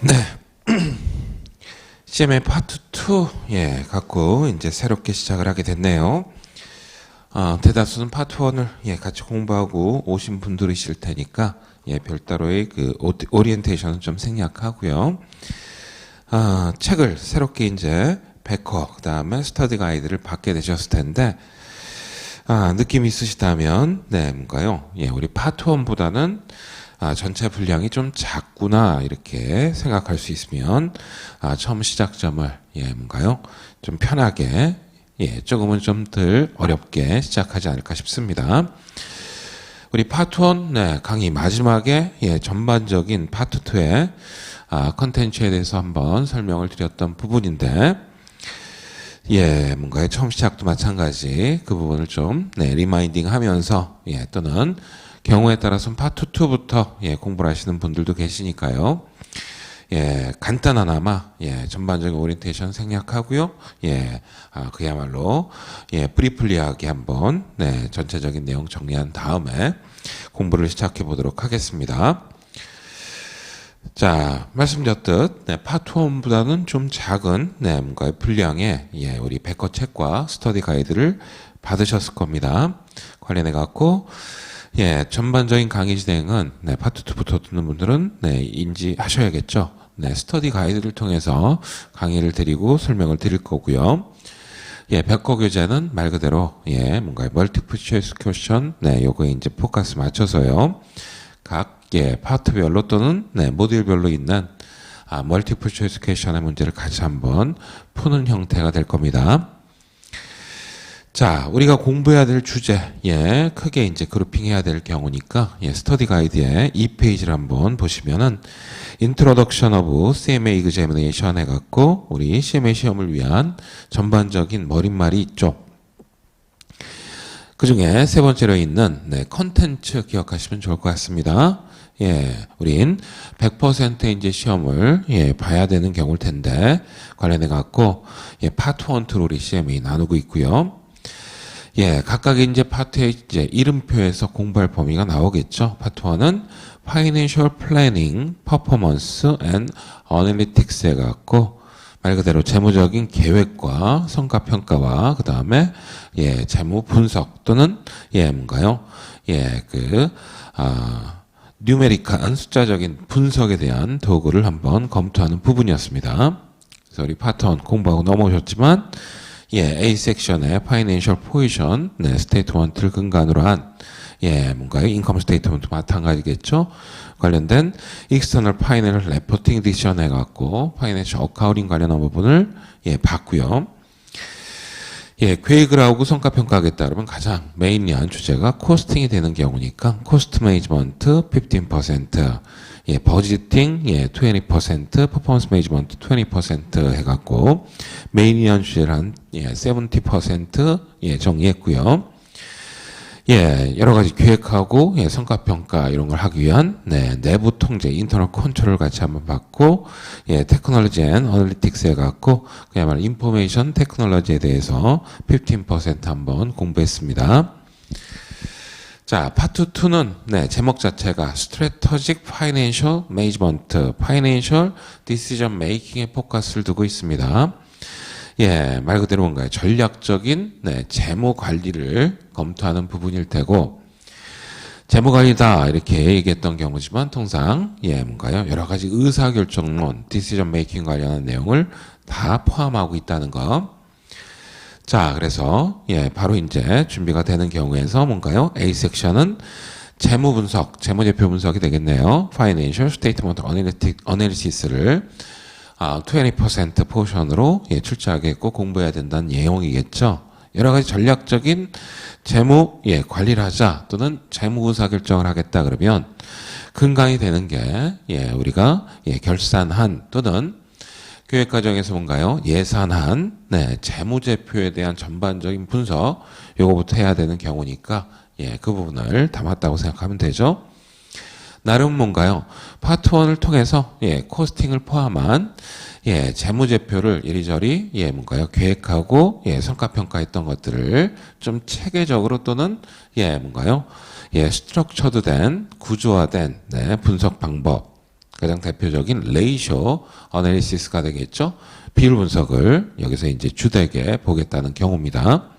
네. CMA 파트 2, 갖고 이제 새롭게 시작을 하게 됐네요. 대다수는 파트 1을, 같이 공부하고 오신 분들이실 테니까, 별도로의 그 오리엔테이션은 좀 생략하고요. 책을 새롭게 이제 백커, 그 다음에 스터디 가이드를 받게 되셨을 텐데, 느낌 있으시다면, 뭔가요? 우리 파트 1보다는 전체 분량이 좀 작구나 이렇게 생각할 수 있으면 처음 시작점을 뭔가요? 좀 편하게 조금은 좀 덜 어렵게 시작하지 않을까 싶습니다. 우리 파트 1 강의 마지막에 전반적인 파트 2의 컨텐츠에 대해서 한번 설명을 드렸던 부분인데 뭔가요? 처음 시작도 마찬가지 그 부분을 좀 리마인딩 하면서 또는 경우에 따라서는 파트 2부터 공부를 하시는 분들도 계시니까요. 간단하나마 전반적인 오리엔테이션 생략하고요. 그야말로 브리플리하게 한번 전체적인 내용 정리한 다음에 공부를 시작해 보도록 하겠습니다. 자, 말씀드렸듯 파트 1보다는 좀 작은 뭔가 분량의 우리 백커 책과 스터디 가이드를 받으셨을 겁니다. 관련해 갖고 전반적인 강의 진행은 파트 2부터 듣는 분들은 인지하셔야겠죠. 스터디 가이드를 통해서 강의를 드리고 설명을 드릴 거고요. 백커 교재는 말 그대로 뭔가 멀티플 초이스 퀘스천 요거에 이제 포커스 맞춰서요. 각 파트별로 또는 모듈별로 있는 멀티플 초이스 퀘스천의 문제를 같이 한번 푸는 형태가 될 겁니다. 자, 우리가 공부해야 될 주제, 크게 이제 그룹핑해야 될 경우니까, 스터디 가이드의 2페이지를 한번 보시면은, Introduction of CMA Examination 해갖고, 우리 CMA 시험을 위한 전반적인 머릿말이 있죠. 그 중에 세 번째로 있는, 컨텐츠 기억하시면 좋을 것 같습니다. 우린 100% 이제 시험을, 봐야 되는 경우일 텐데, 관련해갖고, 파트 1, 2로 우리 CMA 나누고 있고요. 각각의 이제 파트의 이제 이름표에서 공부할 범위가 나오겠죠. 파트 1은 Financial Planning, Performance and Analytics 해갖고, 말 그대로 재무적인 계획과 성과평가와, 그 다음에, 재무 분석 또는, 뭔가요? 뉴메리컬한 숫자적인 분석에 대한 도구를 한번 검토하는 부분이었습니다. 그래서 우리 파트 1 공부하고 넘어오셨지만, A 섹션의 Financial Position, 스테이트먼트를 근간으로 한, 뭔가요? 인컴 스테이트먼트 마찬가지겠죠? 관련된 External Financial Reporting Decision 해갖고, Financial Accounting 관련한 부분을, 봤고요. 계획을 하고 성과평가하겠다 그러면 가장 메인리한 주제가 코스팅이 되는 경우니까, 코스트 매니지먼트 15%, 버지팅 20%, 퍼포먼스 매니지먼트 20% 해갖고 메인이한 주제를 한 70% 정리했고요. 여러 가지 계획하고 성과평가 이런 걸 하기 위한 내부 통제, 인터널 컨트롤 같이 한번 봤고, 테크놀로지 앤 어널리틱스 해갖고 그야말로 인포메이션 테크놀로지에 대해서 15% 한번 공부했습니다. 자, 파트 2는 제목 자체가 Strategic Financial Management, Financial Decision Making에 포커스를 두고 있습니다. 말 그대로 뭔가요? 전략적인 재무 관리를 검토하는 부분일 테고, 재무 관리다 이렇게 얘기했던 경우지만 통상 뭔가요? 여러 가지 의사결정론, Decision Making 관련한 내용을 다 포함하고 있다는 거. 자, 그래서 바로 이제 준비가 되는 경우에서 뭔가요? A 섹션은 재무 분석, 재무제표 분석이 되겠네요. Financial Statement Analysis를 20% 포션으로 출제하겠고 공부해야 된다는 내용이겠죠. 여러 가지 전략적인 재무 관리를 하자 또는 재무 의사결정을 하겠다 그러면 근간이 되는 게 우리가 결산한 또는 교육 과정에서 뭔가요? 예산한 재무제표에 대한 전반적인 분석 요거부터 해야 되는 경우니까 그 부분을 담았다고 생각하면 되죠. 나름 뭔가요? 파트 1을 통해서 코스팅을 포함한 재무제표를 이리저리 뭔가요? 계획하고 성과평가했던 것들을 좀 체계적으로 또는 뭔가요? 스트럭처드 된 구조화된 분석 방법 가장 대표적인 레이쇼 어널리시스가 되겠죠. 비율 분석을 여기서 이제 주되게 보겠다는 경우입니다.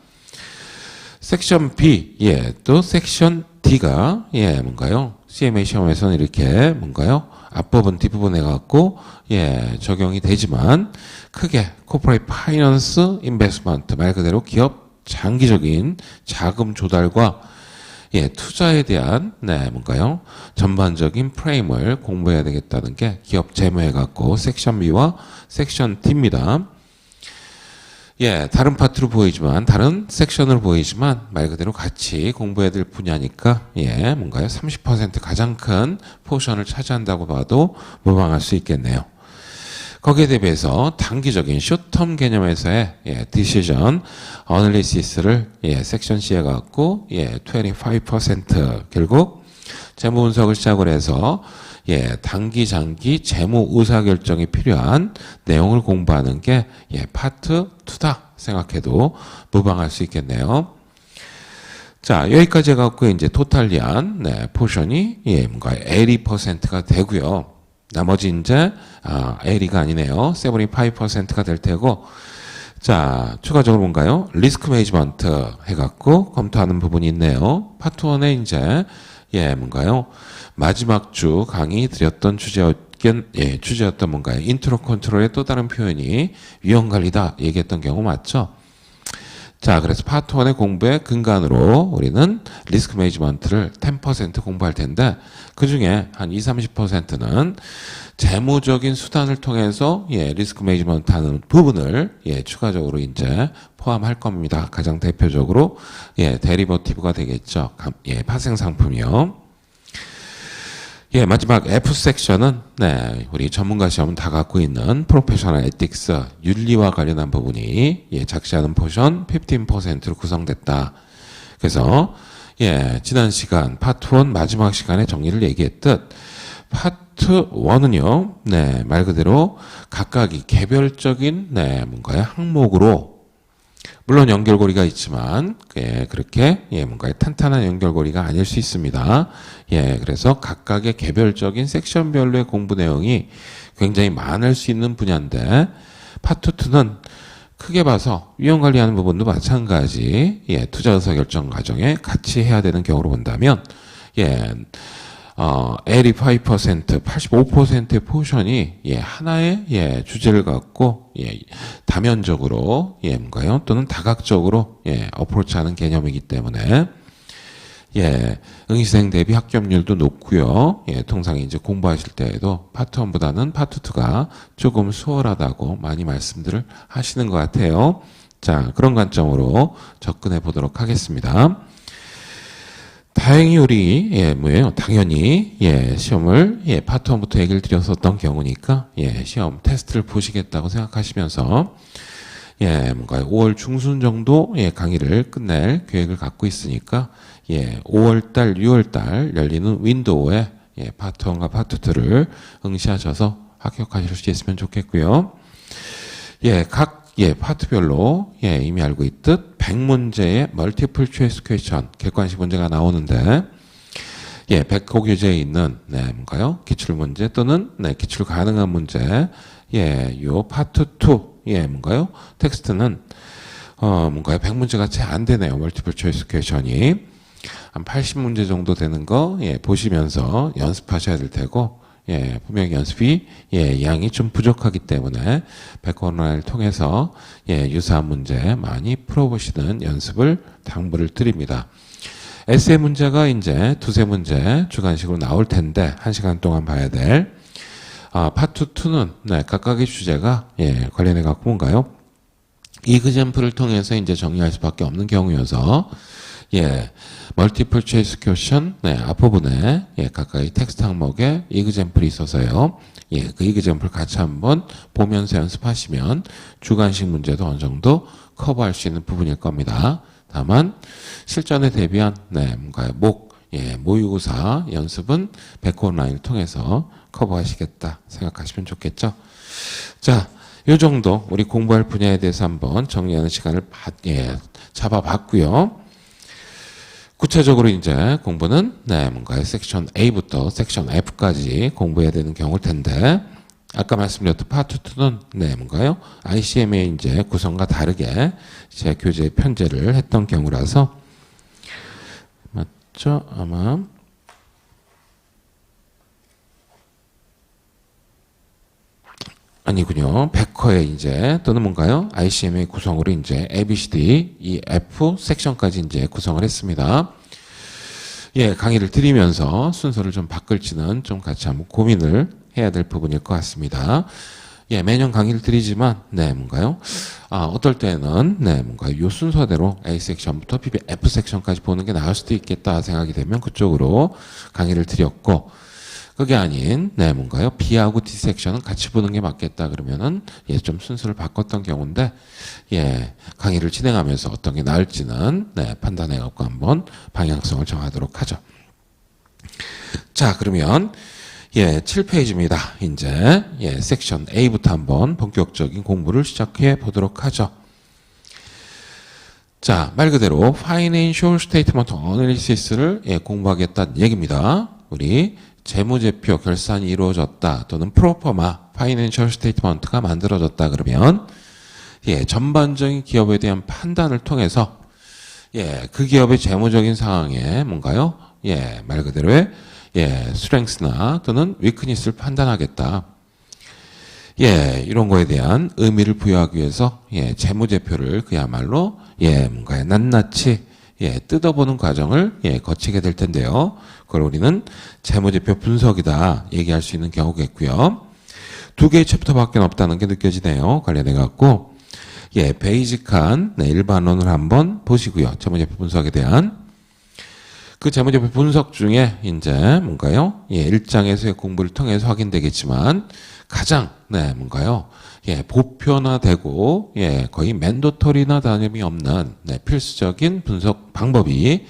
섹션 B, 또 섹션 D가, 뭔가요? CMA 시험에서는 이렇게 뭔가요? 앞부분, 뒷부분 해갖고, 적용이 되지만, 크게, corporate finance investment, 말 그대로 기업 장기적인 자금 조달과, 투자에 대한, 뭔가요? 전반적인 프레임을 공부해야 되겠다는 게 기업 재무해갖고, 섹션 B와 섹션 D입니다. 다른 파트로 보이지만, 다른 섹션으로 보이지만, 말 그대로 같이 공부해야 될 분야니까, 뭔가요? 30% 가장 큰 포션을 차지한다고 봐도 무방할 수 있겠네요. 거기에 대비해서 단기적인 숏텀 개념에서의 디시전 어널리시스를 섹션 C에 갖고 25% 결국 재무 분석을 시작을 해서 단기, 장기 재무 의사결정이 필요한 내용을 공부하는 게 파트 2다 생각해도 무방할 수 있겠네요. 자, 여기까지 해갖고 이제 토탈리한 포션이 뭔가 80%가 되고요. 나머지 이제 LE가 아니네요. 75%가 될 테고, 자, 추가적으로 뭔가요? 리스크 매니지먼트 해갖고 검토하는 부분이 있네요. 파트 1에 이제 뭔가요? 마지막 주 강의 드렸던 주제였던 뭔가요? 인트로 컨트롤의 또 다른 표현이 위험관리다 얘기했던 경우 맞죠? 자, 그래서 파트 1의 공부의 근간으로 우리는 리스크 매니지먼트를 10% 공부할 텐데 그 중에 한 20-30%는 재무적인 수단을 통해서 리스크 매니지먼트 하는 부분을 추가적으로 이제 포함할 겁니다. 가장 대표적으로 데리버티브가 되겠죠. 파생 상품이요. 마지막 F 섹션은 우리 전문가 시험은 다 갖고 있는 프로페셔널 에틱스 윤리와 관련한 부분이 작시하는 포션 15%로 구성됐다. 그래서 지난 시간 파트 1 마지막 시간에 정리를 얘기했듯 파트 1은요. 말 그대로 각각이 개별적인 뭔가요? 항목으로 물론 연결고리가 있지만 그렇게 뭔가 탄탄한 연결고리가 아닐 수 있습니다. 그래서 각각의 개별적인 섹션별로의 공부 내용이 굉장히 많을 수 있는 분야인데 파트 2는 크게 봐서 위험관리하는 부분도 마찬가지 투자 의사결정 과정에 같이 해야 되는 경우로 본다면 LE 5%, 85%의 포션이 하나의 주제를 갖고 다면적으로 뭔가요? 또는 다각적으로 어프로치하는 개념이기 때문에 응시생 대비 합격률도 높고요. 통상 이제 공부하실 때에도 파트 1보다는 파트 2가 조금 수월하다고 많이 말씀들을 하시는 것 같아요. 자, 그런 관점으로 접근해 보도록 하겠습니다. 다행히 우리 뭐예요? 당연히 시험을 파트 1부터 얘기를 드렸었던 경우니까 시험 테스트를 보시겠다고 생각하시면서 뭔가 5월 중순 정도 강의를 끝낼 계획을 갖고 있으니까 5월달, 6월달 열리는 윈도우에 파트 1과 파트 2를 응시하셔서 합격하실 수 있으면 좋겠고요. 각 파트별로 이미 알고 있듯 100문제의 멀티플 초이스 퀘스천 객관식 문제가 나오는데 100호 교재에 있는 뭔가요? 기출문제 또는 기출 가능한 문제 요 파트 2 뭔가요? 텍스트는 뭔가요? 100문제가 채 안 되네요. 멀티플 초이스 퀘스천이 한 80문제 정도 되는 거 보시면서 연습하셔야 될 테고 분명히 연습이 양이 좀 부족하기 때문에 백원을 통해서 유사한 문제 많이 풀어보시는 연습을 당부를 드립니다. 에세이 문제가 이제 두세 문제 주관식으로 나올 텐데 1시간 동안 봐야 될 파트 2는 각각의 주제가 관련해 갖고 뭔가요? 이그젬플을 통해서 이제 정리할 수밖에 없는 경우여서 멀티플 초이스 퀘스천 앞부분에 각각의 텍스트 항목에 이그젬플이 있어서요. 그 이그젬플 같이 한번 보면서 연습하시면 주관식 문제도 어느 정도 커버할 수 있는 부분일 겁니다. 다만 실전에 대비한 뭔가요? 모의고사 연습은 백호 온라인을 통해서 커버하시겠다 생각하시면 좋겠죠. 자, 요 정도 우리 공부할 분야에 대해서 한번 정리하는 시간을 잡아봤고요. 구체적으로 이제 공부는 뭔가요? 섹션 A부터 섹션 F까지 공부해야 되는 경우일 텐데 아까 말씀드렸던 파트 2는 뭔가요? ICM의 이제 구성과 다르게 제 교재 편제를 했던 경우라서 맞죠? 아마 아니군요. 백커의 이제 또는 뭔가요? ICM의 구성으로 이제 A, B, C, D, E, F 섹션까지 이제 구성을 했습니다. 예, 강의를 드리면서 순서를 좀 바꿀지는 좀 같이 한번 고민을 해야 될 부분일 것 같습니다. 예, 매년 강의를 드리지만, 뭔가요? 어떨 때는, 뭔가요? 요 순서대로 A 섹션부터 F 섹션까지 보는 게 나을 수도 있겠다 생각이 되면 그쪽으로 강의를 드렸고, 그게 아닌, 뭔가요? B하고 D 섹션은 같이 보는 게 맞겠다 그러면은, 좀 순서를 바꿨던 경우인데, 강의를 진행하면서 어떤 게 나을지는, 판단해갖고 한번 방향성을 정하도록 하죠. 자, 그러면, 7페이지입니다. 이제, 섹션 A부터 한번 본격적인 공부를 시작해 보도록 하죠. 자, 말 그대로 Financial Statement Analysis를 공부하겠다는 얘기입니다. 우리 재무제표 결산이 이루어졌다 또는 프로포마 Financial Statement가 만들어졌다 그러면 전반적인 기업에 대한 판단을 통해서 그 기업의 재무적인 상황에 뭔가요? 말 그대로의 스트렝스나 또는 위크니스를 판단하겠다. 이런 거에 대한 의미를 부여하기 위해서 재무제표를 그야말로 뭔가요? 낱낱이 뜯어보는 과정을 거치게 될 텐데요. 그걸 우리는 재무제표 분석이다 얘기할 수 있는 경우겠고요. 두 개의 챕터밖에 없다는 게 느껴지네요. 관련해 갖고 베이직한 일반론을 한번 보시고요. 재무제표 분석에 대한 그 재무제표 분석 중에 이제 뭔가요? 1장에서의 공부를 통해서 확인되겠지만 가장 뭔가요? 보편화되고 거의 맨도토리나 다름이 없는 필수적인 분석 방법이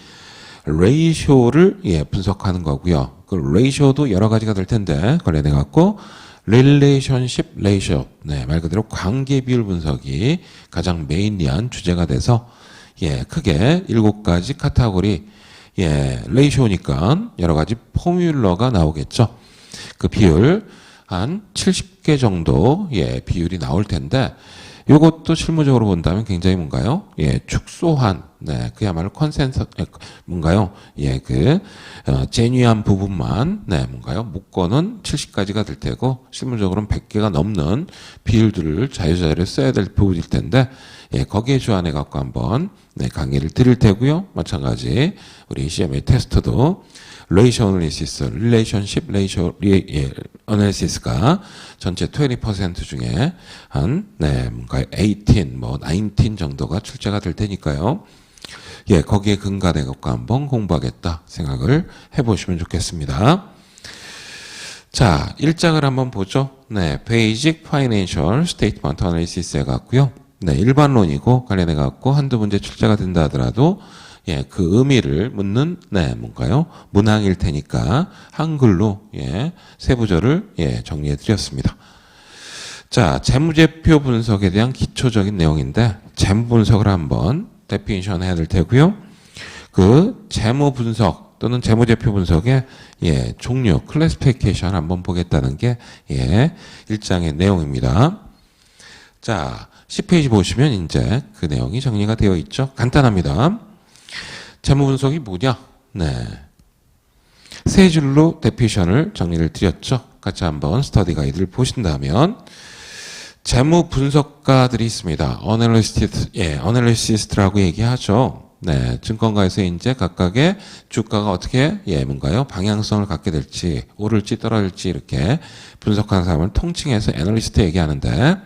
레이쇼를 분석하는 거고요. 그 레이쇼도 여러 가지가 될 텐데 관련해 갖고 릴레이션십 레이쇼 말 그대로 관계 비율 분석이 가장 메인리한 주제가 돼서 크게 7가지 카테고리 레이쇼니까 여러 가지 포뮬러가 나오겠죠. 그 비율 한 70개 정도 비율이 나올 텐데 이것도 실무적으로 본다면 굉장히 뭔가요? 축소한 그야말로 컨센서 뭔가요? 제니한 부분만 뭔가요? 묶어는 70가지가 될 테고 실무적으로는 100개가 넘는 비율들을 자유자재로 써야 될 부분일 텐데 거기에 주안해 갖고 한번 강의를 드릴 테고요. 마찬가지 우리 CMA 테스트도 레이셔 어널리시스, 릴레이션십 레이셔 어널리시스가 전체 20% 중에 한 뭔가 18, 19 정도가 출제가 될 테니까요. 거기에 근간해 갖고 한번 공부하겠다 생각을 해보시면 좋겠습니다. 자, 1장을 한번 보죠. Basic Financial Statement Analysis 해갖고요. 일반론이고 관련해 갖고 한두 문제 출제가 된다 하더라도 그 의미를 묻는 뭔가요? 문항일 테니까 한글로 세부절을 정리해 드렸습니다. 자, 재무제표 분석에 대한 기초적인 내용인데 재무 분석을 한번 데피니션 해야 될 테고요. 그 재무 분석 또는 재무제표 분석의 종류, 클래시피케이션 한번 보겠다는 게 1장의 내용입니다. 자, 10페이지 보시면 이제 그 내용이 정리가 되어 있죠. 간단합니다. 재무 분석이 뭐냐? 세 줄로 데피니션을 정리를 드렸죠. 같이 한번 스터디 가이드를 보신다면 재무 분석가들이 있습니다. 어널리시스트라고 얘기하죠. 증권가에서 이제 각각의 주가가 어떻게 뭔가요? 방향성을 갖게 될지 오를지 떨어질지 이렇게 분석하는 사람을 통칭해서 애널리스트 얘기하는데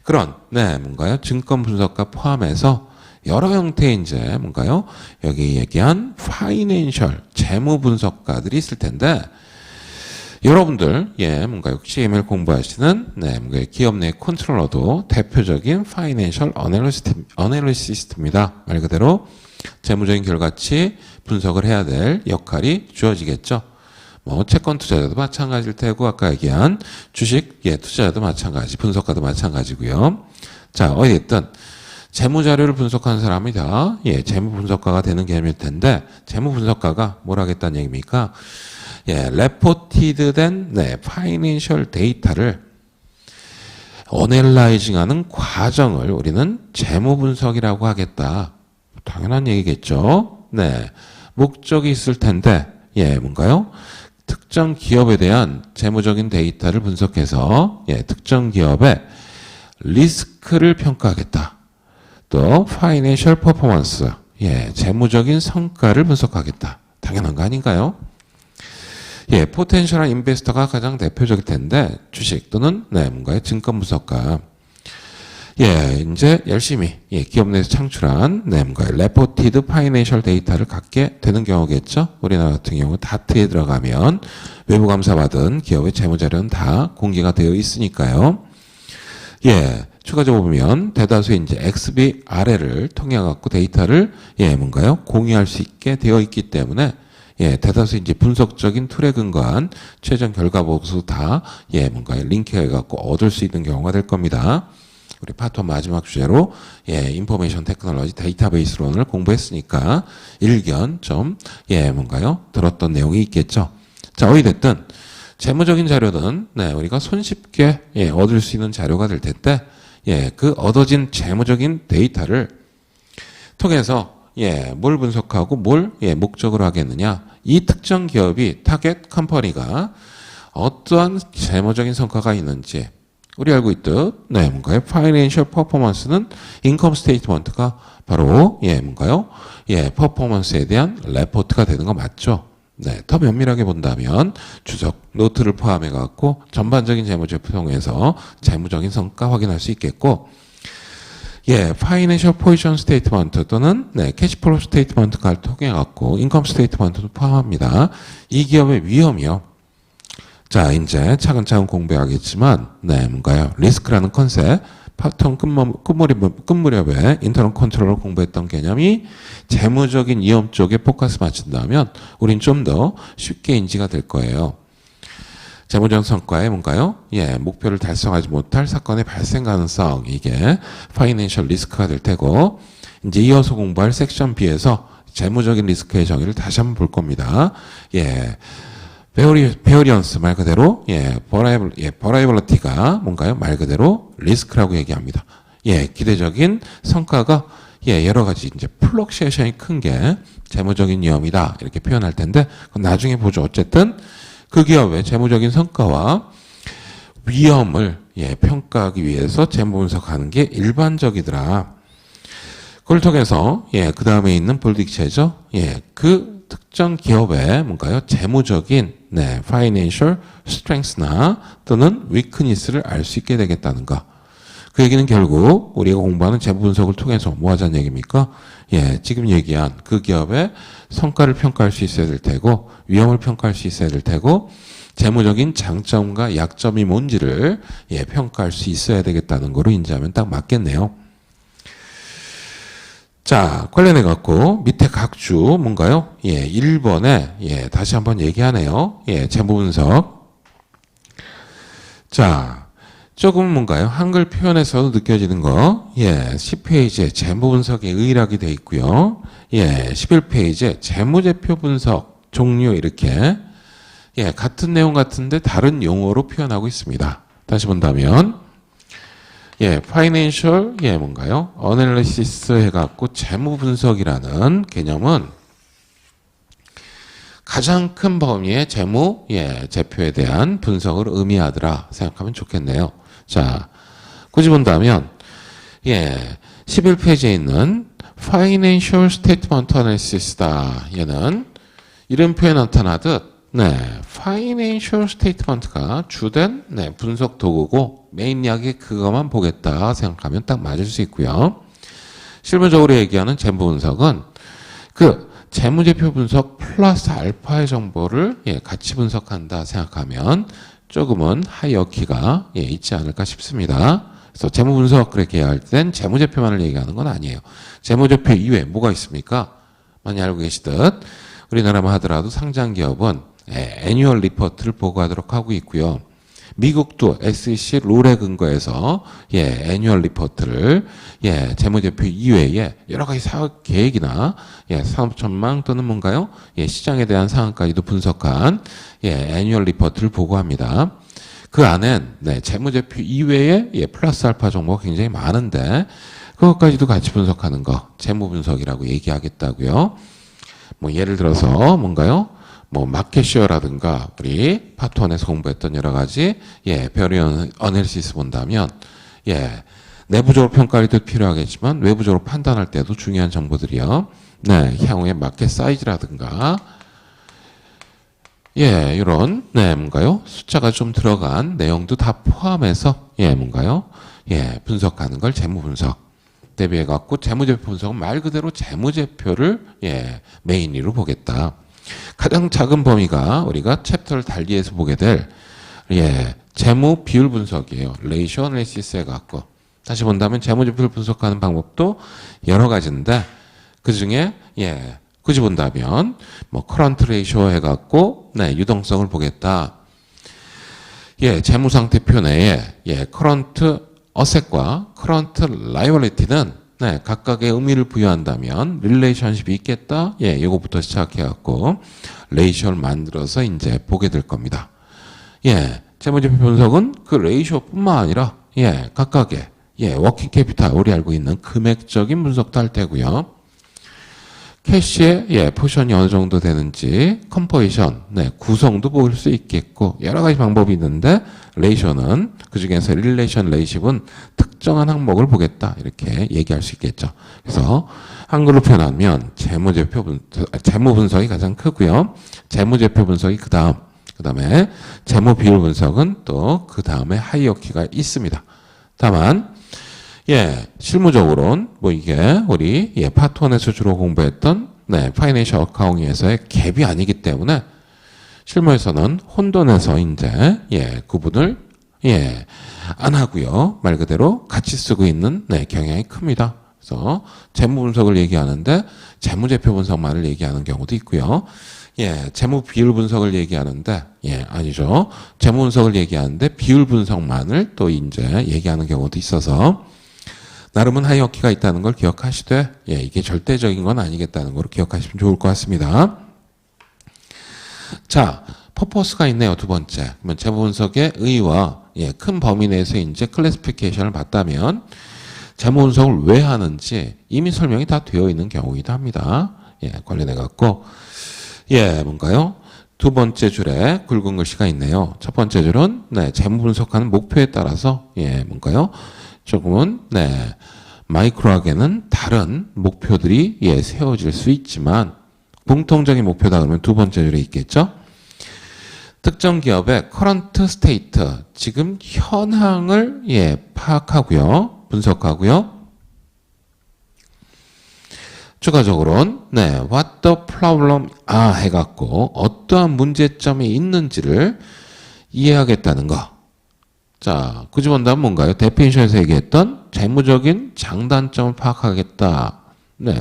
그런 뭔가요? 증권 분석가 포함해서 여러 형태의 이제 뭔가요? 여기 얘기한 파이낸셜 재무 분석가들이 있을 텐데 여러분들 뭔가요? CM을 공부하시는 뭔가 기업 내 컨트롤러도 대표적인 파이낸셜 어널리시스트입니다. 말 그대로 재무적인 결과치 분석을 해야 될 역할이 주어지겠죠. 채권 투자자도 마찬가지일 테고 아까 얘기한 주식 투자자도 마찬가지, 분석가도 마찬가지고요. 자, 어쨌든 재무 자료를 분석하는 사람이다. 예, 재무 분석가가 되는 개념일 텐데 재무 분석가가 뭘 하겠다는 얘기입니까? 예, 레포티드된 파이낸셜 데이터를 어널라이징하는 과정을 우리는 재무 분석이라고 하겠다. 당연한 얘기겠죠. 네, 목적이 있을 텐데 뭔가요? 특정 기업에 대한 재무적인 데이터를 분석해서 특정 기업의 리스크를 평가하겠다. 또 파이낸셜 퍼포먼스, 재무적인 성과를 분석하겠다. 당연한 거 아닌가요? 포텐셜한 인베스터가 가장 대표적일 텐데 주식 또는 뭔가요? 증권 분석가. 이제 열심히 기업 내에서 창출한 뭔가요? 레포티드 파이낸셜 데이터를 갖게 되는 경우겠죠. 우리나라 같은 경우 다트에 들어가면 외부 감사 받은 기업의 재무 자료는 다 공개가 되어 있으니까요. 추가적으로 보면 대다수의 이제 XBRL을 통해 갖고 데이터를 뭔가요? 공유할 수 있게 되어 있기 때문에 대다수 이제 분석적인 툴에 근거한 최종 결과 보고서 다 뭔가요? 링크해 갖고 얻을 수 있는 경우가 될 겁니다. 우리 파트 1 마지막 주제로 인포메이션 테크놀로지 데이터베이스론을 공부했으니까 일견 좀 뭔가요? 들었던 내용이 있겠죠. 자, 어찌됐든 재무적인 자료는 우리가 손쉽게 얻을 수 있는 자료가 될 텐데 그 얻어진 재무적인 데이터를 통해서 뭘 분석하고 뭘 목적으로 하겠느냐. 이 특정 기업이 타겟 컴퍼니가 어떠한 재무적인 성과가 있는지 우리 알고 있듯 뭔가요? 파이낸셜 퍼포먼스는 인컴 스테이트먼트가 바로 뭔가요? 퍼포먼스에 대한 레포트가 되는 거 맞죠? 더 면밀하게 본다면 주석 노트를 포함해 갖고 전반적인 재무제표 통해서 재무적인 성과 확인할 수 있겠고 파이낸셜 포지션 스테이트먼트 또는 캐시플로우 스테이트먼트를 통해 갖고 인컴 스테이트먼트도 포함합니다. 이 기업의 위험이요. 자, 이제 차근차근 공부하겠지만 뭔가요? 리스크라는 컨셉 파트 끝무렵에 인터널 컨트롤을 공부했던 개념이 재무적인 위험 쪽에 포커스 맞춘다면 우린 좀 더 쉽게 인지가 될 거예요. 재무적 성과에 뭔가요? 목표를 달성하지 못할 사건의 발생 가능성, 이게 파이낸셜 리스크가 될 테고, 이제 이어서 공부할 섹션 B에서 재무적인 리스크의 정의를 다시 한번 볼 겁니다. 베어리언스 말 그대로 버라이벌리티가 뭔가요? 말 그대로 리스크라고 얘기합니다. 기대적인 성과가 여러 가지 이제 플럭시에이션이 큰 게 재무적인 위험이다 이렇게 표현할 텐데 그건 나중에 보죠. 어쨌든 그 기업의 재무적인 성과와 위험을 평가하기 위해서 재무 분석하는 게 일반적이더라. 그걸 통해서 그 다음에 있는 볼딕체죠. 그 특정 기업의 뭔가요? 재무적인 financial strength나 또는 weakness를 알 수 있게 되겠다는 거. 그 얘기는 결국 우리가 공부하는 재무 분석을 통해서 뭐 하자는 얘기입니까? 지금 얘기한 그 기업의 성과를 평가할 수 있어야 될 테고 위험을 평가할 수 있어야 될 테고 재무적인 장점과 약점이 뭔지를 평가할 수 있어야 되겠다는 거로 인지하면 딱 맞겠네요. 자, 관련해 갖고 밑에 각주 뭔가요? 1번에 다시 한번 얘기하네요. 재무 분석. 자, 조금 뭔가요? 한글 표현에서도 느껴지는 거. 10페이지에 재무 분석의 의의락이 되어 있고요. 11페이지에 재무제표 분석 종류 이렇게 같은 내용 같은데 다른 용어로 표현하고 있습니다. 다시 본다면 파이낸셜 뭔가요? 어널리시스 해갖고 재무 분석이라는 개념은 가장 큰 범위의 재무 제표에 대한 분석을 의미하더라 생각하면 좋겠네요. 자, 굳이 본다면 11페이지에 있는 Financial Statement Analysis다. 얘는 이런 표현 나타나듯 Financial Statement가 주된 분석 도구고 메인하게 그것만 보겠다 생각하면 딱 맞을 수 있고요. 실무적으로 얘기하는 재무 분석은 그 재무제표 분석 플러스 알파의 정보를 같이 분석한다 생각하면 조금은 하이어키가 있지 않을까 싶습니다. 그래서 재무 분석 그렇게 할 땐 재무제표만을 얘기하는 건 아니에요. 재무제표 이외에 뭐가 있습니까? 많이 알고 계시듯 우리나라만 하더라도 상장 기업은 애뉴얼 리포트를 보고하도록 하고 있고요. 미국도 SEC 룰에 근거해서 애뉴얼 리포트를 재무제표 이외에 여러 가지 사업 계획이나 산업 전망 또는 뭔가요? 시장에 대한 상황까지도 분석한 애뉴얼 리포트를 보고합니다. 그 안엔 재무제표 이외에 플러스 알파 정보가 굉장히 많은데 그것까지도 같이 분석하는 거 재무 분석이라고 얘기하겠다고요. 뭐 예를 들어서 뭔가요? 뭐 마켓쉐어라든가 우리 파트 1에서 공부했던 여러 가지 베리언 어널리시스 본다면 내부적으로 평가도 필요하겠지만 외부적으로 판단할 때도 중요한 정보들이요. 향후의 마켓 사이즈라든가 이런 뭔가요? 숫자가 좀 들어간 내용도 다 포함해서 뭔가요? 분석하는 걸 재무 분석. 대비해 갖고 재무제표 분석은 말 그대로 재무제표를 메인으로 보겠다. 가장 작은 범위가 우리가 챕터를 달리해서 보게 될 재무 비율 분석이에요. 레이쇼 어널리시스 해갖고 다시 본다면 재무제표를 분석하는 방법도 여러 가지인데 그 중에 굳이 본다면 뭐 커런트 레이쇼 해갖고 유동성을 보겠다. 재무상태표 내에 커런트 어셋과 커런트 라이벌리티는 각각의 의미를 부여한다면 릴레이션십이 있겠다. 이거부터 시작해갖고 레이쇼를 만들어서 이제 보게 될 겁니다. 재무제표 분석은 그 레이쇼뿐만 아니라 각각의 워킹 캐피탈 우리 알고 있는 금액적인 분석도 할 테고요. 캐시의 포션이 어느 정도 되는지 컴포지션 구성도 볼 수 있겠고 여러 가지 방법이 있는데 레이쇼는 그중에서 릴레이션 레이십은 특정한 항목을 보겠다 이렇게 얘기할 수 있겠죠. 그래서 한글로 표현하면 재무 분석이 가장 크고요. 재무제표 분석이 그 다음에 재무 비율 분석은 또 그 다음에 하이어키가 있습니다. 다만 실무적으로는 뭐 이게 우리 파트 1에서 주로 공부했던 파이낸셜 어카운팅에서의 갭이 아니기 때문에 실무에서는 혼돈해서 이제 구분을 안 하고요. 말 그대로 같이 쓰고 있는 경향이 큽니다. 그래서 재무 분석을 얘기하는데 재무제표 분석만을 얘기하는 경우도 있고요. 재무 비율 분석을 얘기하는데 아니죠. 재무 분석을 얘기하는데 비율 분석만을 또 이제 얘기하는 경우도 있어서 나름은 하이어키가 있다는 걸 기억하시되 이게 절대적인 건 아니겠다는 걸 기억하시면 좋을 것 같습니다. 자, 퍼포스가 있네요. 두 번째. 그러면 재무 분석의 의의와 큰 범위 내에서 이제 클래시피케이션을 봤다면 재무 분석을 왜 하는지 이미 설명이 다 되어 있는 경우이기도 합니다. 관련해 갖고 뭔가요? 두 번째 줄에 굵은 글씨가 있네요. 첫 번째 줄은 재무 분석하는 목표에 따라서 뭔가요? 조금은 마이크로하게는 다른 목표들이 세워질 수 있지만 공통적인 목표다 그러면 두 번째 줄에 있겠죠. 특정 기업의 커런트 스테이트 지금 현황을 파악하고요. 분석하고요. 추가적으로는 what the problem 해갖고 어떠한 문제점이 있는지를 이해하겠다는 거. 자, 굳이 본다면 뭔가요? 데피니션에서 얘기했던 재무적인 장단점을 파악하겠다.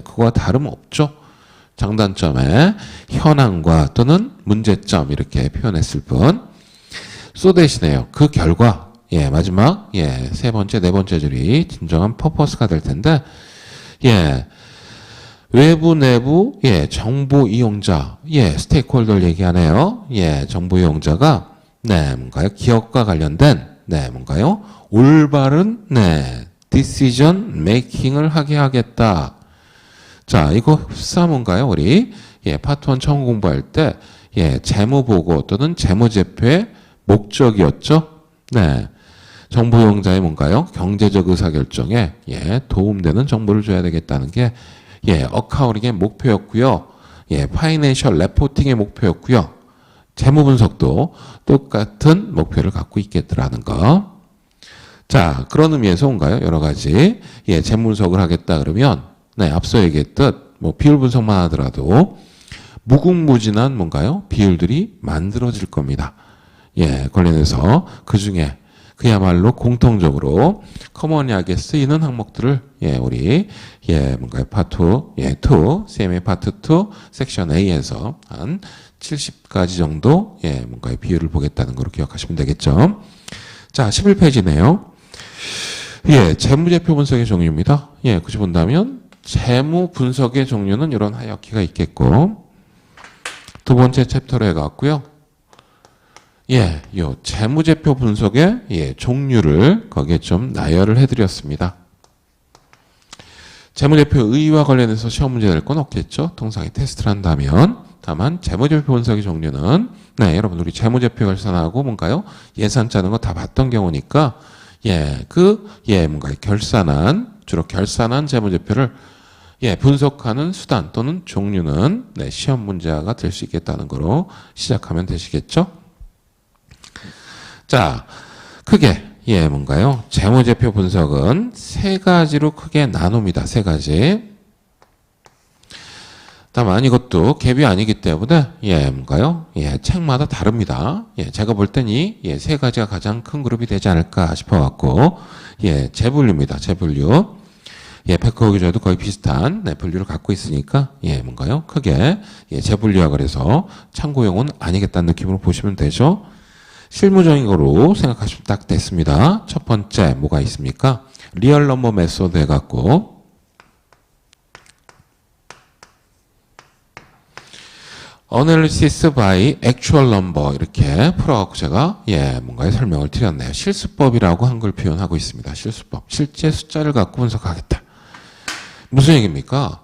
그거와 다름없죠. 장단점의 현황과 또는 문제점 이렇게 표현했을 뿐. 대신에요. 그 결과 마지막 세 번째, 네 번째 줄이 진정한 퍼포스가 될 텐데 외부, 내부 정보 이용자 스테이크홀더를 얘기하네요. 정보 이용자가 뭔가요? 기업과 관련된 뭔가요? 올바른 디시전 메이킹을 하게 하겠다. 자, 이거 흡사 뭔가요? 우리 파트 1 처음 공부할 때 재무보고 또는 재무제표의 목적이었죠. 정보 이용자의 뭔가요? 경제적 의사결정에 도움되는 정보를 줘야 되겠다는 게 어카운팅의 목표였고요. 파이낸셜 레포팅의 목표였고요. 재무 분석도 똑같은 목표를 갖고 있겠더라는 거. 자, 그런 의미에서 뭔가요? 여러 가지 재무 분석을 하겠다 그러면 앞서 얘기했듯 뭐 비율 분석만 하더라도 무궁무진한 뭔가요? 비율들이 만들어질 겁니다. 관련해서 그 중에 그야말로 공통적으로 커머니하게 쓰이는 항목들을 우리 뭔가요? 파트 2, CMA 파트 2 섹션 A에서 한 70가지 정도 뭔가의 비율을 보겠다는 걸 기억하시면 되겠죠. 자, 11페이지네요. 예, 재무제표 분석의 종류입니다. 예, 그치 본다면 재무 분석의 종류는 이런 하이어키가 있겠고, 두 번째 챕터로 해갔고요. 예, 요 재무제표 분석의 종류를 거기에 좀 나열을 해드렸습니다. 재무제표 의의와 관련해서 시험 문제 될 건 없겠죠. 통상의 테스트를 한다면. 다만 재무제표 분석의 종류는 여러분 우리 재무제표 결산하고 뭔가요? 예산 짜는 거 다 봤던 경우니까 뭔가 결산한 주로 결산한 재무제표를 분석하는 수단 또는 종류는 시험 문제가 될 수 있겠다는 거로 시작하면 되시겠죠? 자, 크게 뭔가요? 재무제표 분석은 세 가지로 크게 나눕니다. 세 가지. 다만 이것도 갭이 아니기 때문에 뭔가요? 책마다 다릅니다. 제가 볼 땐 이 세 가지가 가장 큰 그룹이 되지 않을까 싶어 갖고 재분류입니다. 재분류. 백허 기저도 거의 비슷한 분류를 갖고 있으니까 뭔가요? 크게 재분류와 그래서 참고용은 아니겠다는 느낌으로 보시면 되죠. 실무적인 거로 생각하시면 딱 됐습니다. 첫 번째 뭐가 있습니까? 리얼 넘버 메소드 해갖고 Analysis by Actual Number 이렇게 풀어갖고 제가 뭔가의 설명을 드렸네요. 실수법이라고 한글 표현하고 있습니다. 실수법. 실제 숫자를 갖고 분석하겠다. 무슨 얘기입니까?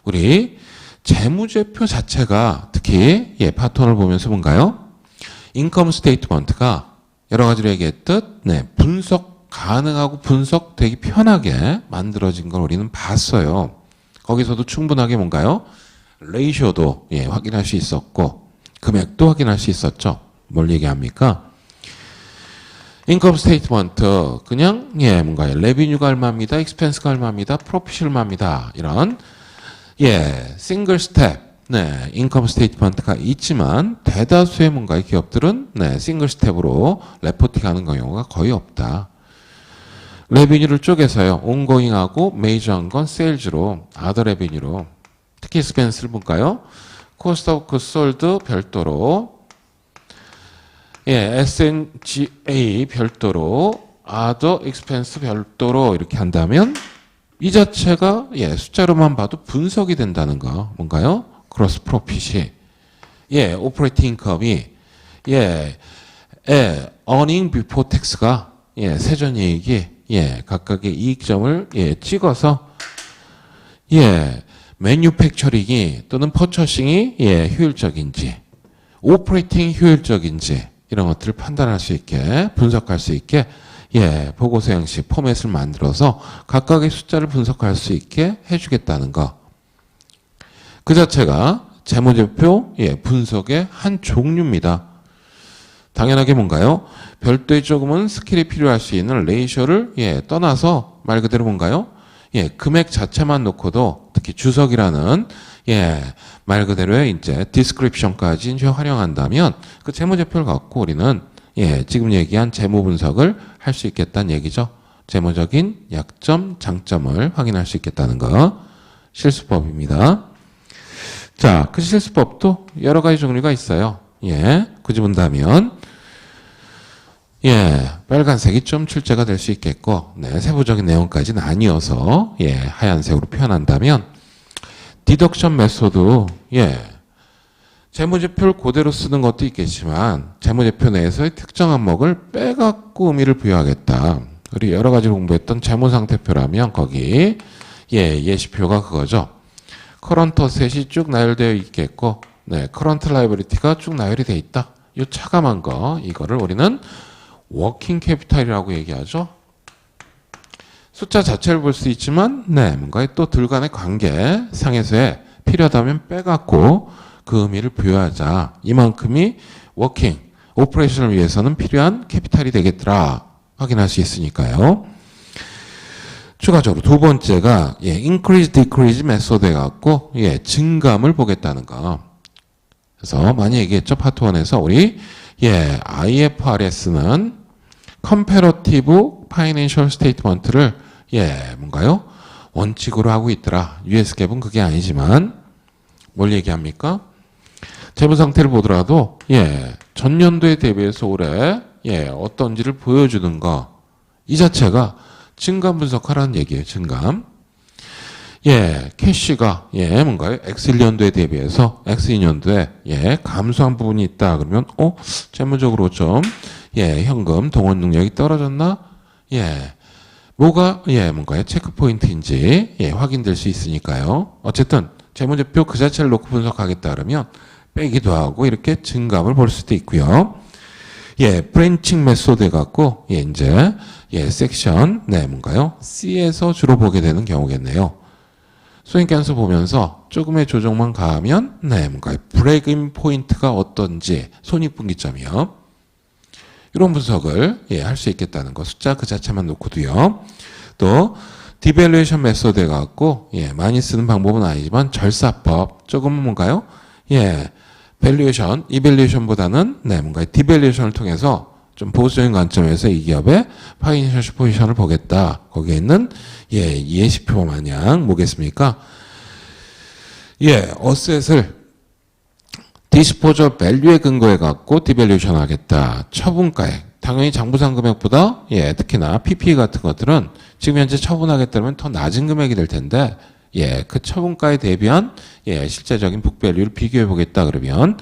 우리 재무제표 자체가 특히 파턴을 보면서 뭔가요? 인컴 스테이트먼트가 여러 가지로 얘기했듯 분석 가능하고 분석되기 편하게 만들어진 걸 우리는 봤어요. 거기서도 충분하게 뭔가요? 레이쇼도 확인할 수 있었고 금액도 확인할 수 있었죠. 뭘 얘기합니까? 인컴 스테이트먼트 그냥 뭔가요? 레비뉴가 얼마입니다. 익스펜스가 얼마입니다. 프로핏이 얼마입니다. 이런 싱글 스텝 인컴 스테이트먼트가 있지만 대다수의 뭔가의 기업들은 싱글 스텝으로 레포팅하는 경우가 거의 없다. 레비뉴를 쪼개서요. 온고잉하고 메이저한 건 세일즈로 아더 레비뉴로 특히 익스펜스를 볼까요? 코스트 오브 굿 솔드 별도로 S&GA 별도로 아더 익스펜스 별도로 이렇게 한다면 이 자체가 숫자로만 봐도 분석이 된다는 거 뭔가요? 그로스 프로핏이 오퍼레이팅 인컴이 earning before tax가 세전이익이 각각의 이익점을 찍어서 매뉴팩처링이 또는 퍼처싱이 효율적인지 오퍼레이팅 효율적인지 이런 것들을 판단할 수 있게 분석할 수 있게 보고서 형식 포맷을 만들어서 각각의 숫자를 분석할 수 있게 해주겠다는 거. 그 자체가 재무제표 분석의 한 종류입니다. 당연하게 뭔가요? 별도의 조금은 스킬이 필요할 수 있는 레이쇼를 떠나서 말 그대로 뭔가요? 금액 자체만 놓고도 특히 주석이라는 말 그대로의 이제 디스크립션까지 이제 활용한다면 그 재무제표를 갖고 우리는 지금 얘기한 재무 분석을 할 수 있겠다는 얘기죠. 재무적인 약점, 장점을 확인할 수 있겠다는 거. 실수법입니다. 자, 그 실수법도 여러 가지 종류가 있어요. 굳이 본다면 빨간색이 좀 출제가 될 수 있겠고, 세부적인 내용까지는 아니어서, 하얀색으로 표현한다면, 디덕션 메소드, 재무제표를 그대로 쓰는 것도 있겠지만, 재무제표 내에서의 특정 항목을 빼갖고 의미를 부여하겠다. 우리 여러 가지로 공부했던 재무상태표라면, 거기, 예시표가 그거죠. 커런트 어셋이 쭉 나열되어 있겠고, 커런트 라이abili티가 쭉 나열이 되어 있다. 이 차감한 거, 이거를 우리는 워킹 캐피탈이라고 얘기하죠. 숫자 자체를 볼 수 있지만 뭔가의 또 들 간의 관계 상에서의 필요하다면 빼갖고 그 의미를 부여하자. 이만큼이 워킹, 오퍼레이션을 위해서는 필요한 캐피탈이 되겠더라. 확인할 수 있으니까요. 추가적으로 두 번째가 increase, decrease 메소드 해갖고 증감을 보겠다는 거. 그래서 많이 얘기했죠. 파트 1에서 우리 IFRS는 컴패러티브 파이낸셜 스테이트먼트를 뭔가요? 원칙으로 하고 있더라. USGAAP은 그게 아니지만 뭘 얘기합니까? 재무 상태를 보더라도 전년도에 대비해서 올해 예, 어떤지를 보여주는 거. 이 자체가 증감 분석하라는 얘기예요. 증감. 예, 캐시가 예, 뭔가요? X1년도에 대비해서 X2년도에 예, 감소한 부분이 있다. 그러면 재무적으로 좀 예, 현금 동원 능력이 떨어졌나? 예. 뭐가 예, 뭔가요? 체크 포인트인지 예, 확인될 수 있으니까요. 어쨌든 재무제표 그 자체를 놓고 분석하겠다 그러면 빼기도 하고 이렇게 증감을 볼 수도 있고요. 예, 브랜칭 메소드 갖고 예, 이제 예, 섹션 네, 뭔가요? C에서 주로 보게 되는 경우겠네요. 손익계산서 보면서 조금의 조정만 가하면 네, 뭔가요? 브레이크인 포인트가 어떤지 손익분기점이요. 이런 분석을 예, 할 수 있겠다는 거. 숫자 그 자체만 놓고도요. 또 디밸류에이션 메소드 갖고 예, 많이 쓰는 방법은 아니지만 절사법 조금은 뭔가요? 예, 밸류에이션, 이밸류에이션보다는 네, 뭔가 디밸류에이션을 통해서 좀 보수적인 관점에서 이 기업의 파이낸셜 포지션을 보겠다. 거기에 있는 예, 예시표 마냥 뭐겠습니까? 예, 어셋을 디스포저 밸류에 근거해 갖고 디밸류에이션 하겠다. 처분가액. 당연히 장부상 금액보다 예, 특히나 PPE 같은 것들은 지금 현재 처분하겠다면 더 낮은 금액이 될 텐데 예, 그 처분가에 대비한 예, 실제적인 북밸류를 비교해 보겠다 그러면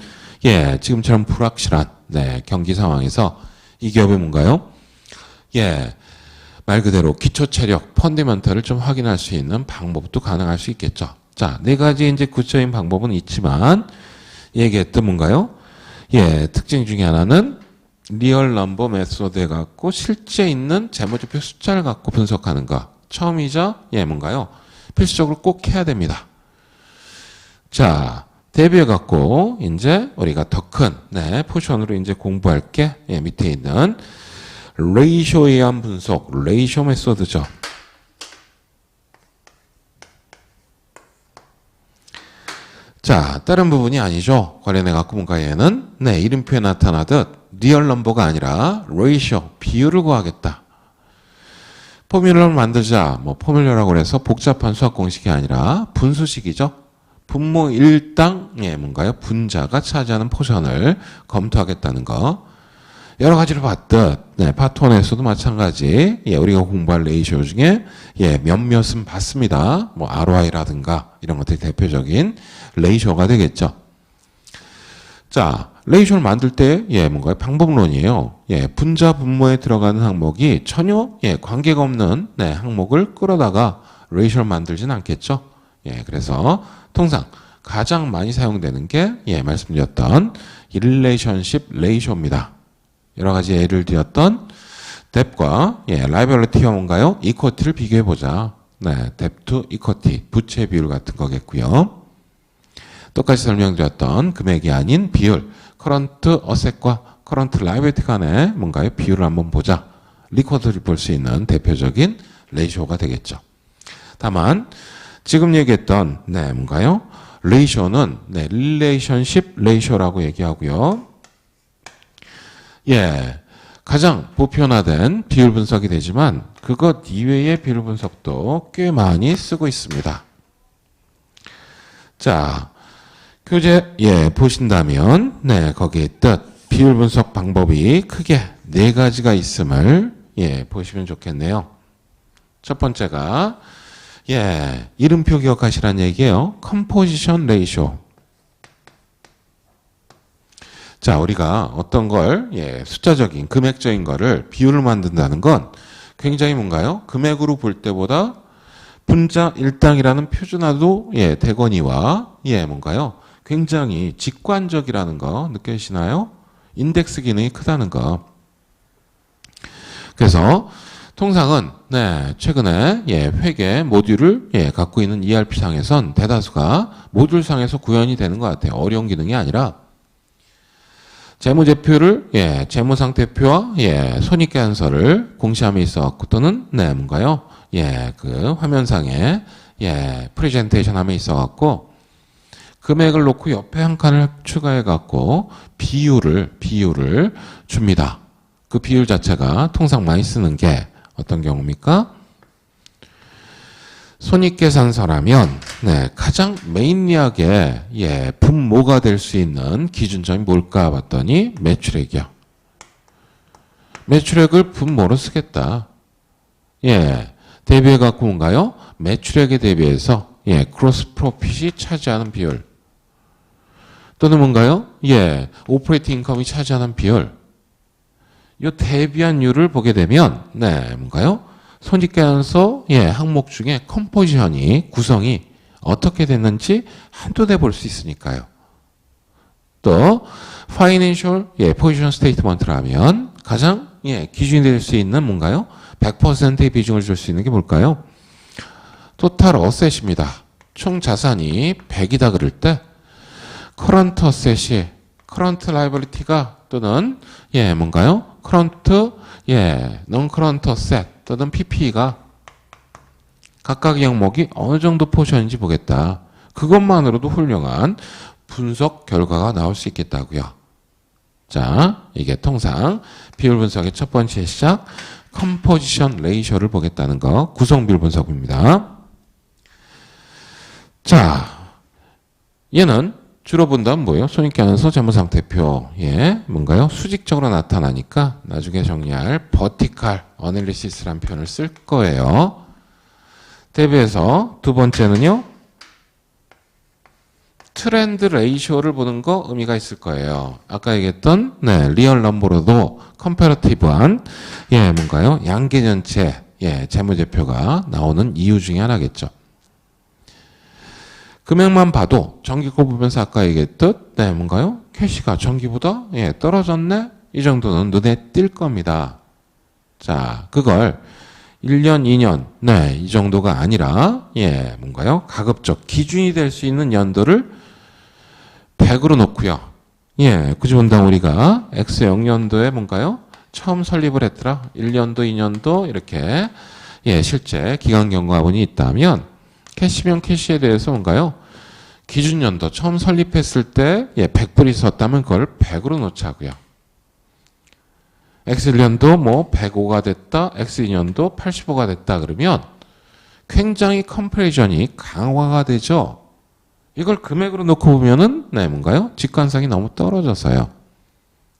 예, 지금처럼 불확실한 네, 경기 상황에서 이 기업이 뭔가요? 예, 말 그대로 기초 체력, 펀디멘털을 좀 확인할 수 있는 방법도 가능할 수 있겠죠. 자, 네 가지 이제 구체적인 방법은 있지만 얘기했던 뭔가요? 예, 특징 중에 하나는 리얼 넘버 메소드에 갖고 실제 있는 재무제표 숫자를 갖고 분석하는 거. 처음이자 예, 뭔가요? 필수적으로 꼭 해야 됩니다. 자, 대비해 갖고 이제 우리가 더 큰 네, 포션으로 이제 공부할 게 예, 밑에 있는 레이쇼에 의한 분석, 레이쇼 메소드죠. 자, 다른 부분이 아니죠. 관련해 갖고 뭔가 얘는 네, 이름표에 나타나듯 리얼 넘버가 아니라 레이쇼, 비율을 구하겠다. 포뮬러를 만들자. 뭐 포뮬러라고 해서 복잡한 수학 공식이 아니라 분수식이죠. 분모 1당 예, 뭔가요? 분자가 차지하는 포션을 검토하겠다는 거. 여러 가지로 봤듯 네, 파트 1에서도 마찬가지 예, 우리가 공부할 레이쇼 중에 예, 몇몇은 봤습니다. 뭐 ROI라든가 이런 것들이 대표적인 레이쇼가 되겠죠. 자, 레이쇼를 만들 때 예, 뭔가요? 방법론이에요. 예, 분자 분모에 들어가는 항목이 전혀 예, 관계가 없는 네, 항목을 끌어다가 레이쇼를 만들진 않겠죠. 예, 그래서 통상 가장 많이 사용되는 게 예, 말씀드렸던 릴레이션십 레이쇼입니다. 여러 가지 예를 들었던 뎁과 예, 라이벌리티와 뭔가요? 이퀄티를 비교해 보자. 네, 뎁 투 이퀄티, 부채 비율 같은 거겠고요. 똑같이 설명드렸던 금액이 아닌 비율, 커런트 어셋과 커런트 라이벌리티 간의 뭔가요? 비율을 한번 보자. 리코드를 볼 수 있는 대표적인 레이쇼가 되겠죠. 다만 지금 얘기했던 네, 뭔가요? 레이쇼는 네, 릴레이션십 레이쇼라고 얘기하고요. 예, 가장 보편화된 비율 분석이 되지만 그것 이외의 비율 분석도 꽤 많이 쓰고 있습니다. 자, 교재 예, 보신다면 네, 거기에 있듯 비율 분석 방법이 크게 네 가지가 있음을 예, 보시면 좋겠네요. 첫 번째가 예, 이름표 기억하시라는 얘기예요. 컴포지션 레이쇼. 자, 우리가 어떤 걸 예, 숫자적인 금액적인 거를 비율을 만든다는 건 굉장히 뭔가요? 금액으로 볼 때보다 분자 일당이라는 표준화도 예, 되거니와 예, 뭔가요? 굉장히 직관적이라는 거 느껴지시나요? 인덱스 기능이 크다는 거. 그래서 통상은 네, 최근에 예, 회계 모듈을 예, 갖고 있는 ERP 상에선 대다수가 모듈 상에서 구현이 되는 것 같아요. 어려운 기능이 아니라 재무제표를 예, 재무상태표와 예, 손익계산서를 공시함에 있어갖고 또는 네, 뭔가요? 예, 그 화면상에 예, 프레젠테이션함에 있어갖고 금액을 놓고 옆에 한 칸을 추가해갖고 비율을 줍니다. 그 비율 자체가 통상 많이 쓰는 게 어떤 경우입니까? 손익계산서라면 네, 가장 메인리하게 예, 분모가 될 수 있는 기준점이 뭘까 봤더니 매출액이요. 매출액을 분모로 쓰겠다. 예. 대비해 갖고 뭔가요? 매출액에 대비해서 크로스 프로핏이 차지하는 비율. 또는 뭔가요? 오퍼레이팅 인컴이 차지하는 비율. 요 대비한율을 보게 되면 뭔가요? 손익계산서 항목 중에 컴포지션이 구성이 어떻게 됐는지 한눈에 볼 수 있으니까요. 또 파이낸셜 포지션 스테이트먼트라면 가장 기준이 될 수 있는 뭔가요? 100%의 비중을 줄 수 있는 게 뭘까요? 토탈 어셋입니다. 총 자산이 100이다 그럴 때 커런트 어셋이 커런트 라이벌리티가 또는 뭔가요? 커런트 non 커런트 어셋 또는 PP가 각각의 항목이 어느 정도 포션인지 보겠다. 그것만으로도 훌륭한 분석 결과가 나올 수 있겠다고요. 자, 이게 통상 비율 분석의 첫 번째 시작 컴포지션 레이쇼를 보겠다는 거 구성 비율 분석입니다. 자, 얘는 주로 본다면 뭐예요? 손익계산서 재무상태표. 뭔가요? 수직적으로 나타나니까 나중에 정리할 버티칼 어널리시스라는 표현을 쓸 거예요. 대비해서 두 번째는요. 트렌드 레이쇼를 보는 거 의미가 있을 거예요. 아까 얘기했던 리얼 넘버로도 컴패러티브한 뭔가요? 양계전체 재무제표가 나오는 이유 중에 하나겠죠. 금액만 봐도 전기코 보면서 아까 얘기했듯 뭔가요? 캐시가 전기보다 떨어졌네? 이 정도는 눈에 띌 겁니다. 자, 그걸 1년, 2년, 이 정도가 아니라 뭔가요? 가급적 기준이 될 수 있는 연도를 100으로 놓고요. 굳이 본다면 우리가 X0년도에 뭔가요? 처음 설립을 했더라. 1년도, 2년도 이렇게 실제 기간 경과분이 있다면 캐시면 캐시에 대해서 뭔가요? 기준 연도 처음 설립했을 때 100불이 있었다면 그걸 100으로 놓자고요. X1년도 뭐 105가 됐다. X2년도 85가 됐다. 그러면 굉장히 컴패리전이 강화가 되죠. 이걸 금액으로 놓고 보면은 뭔가요? 직관성이 너무 떨어져서요.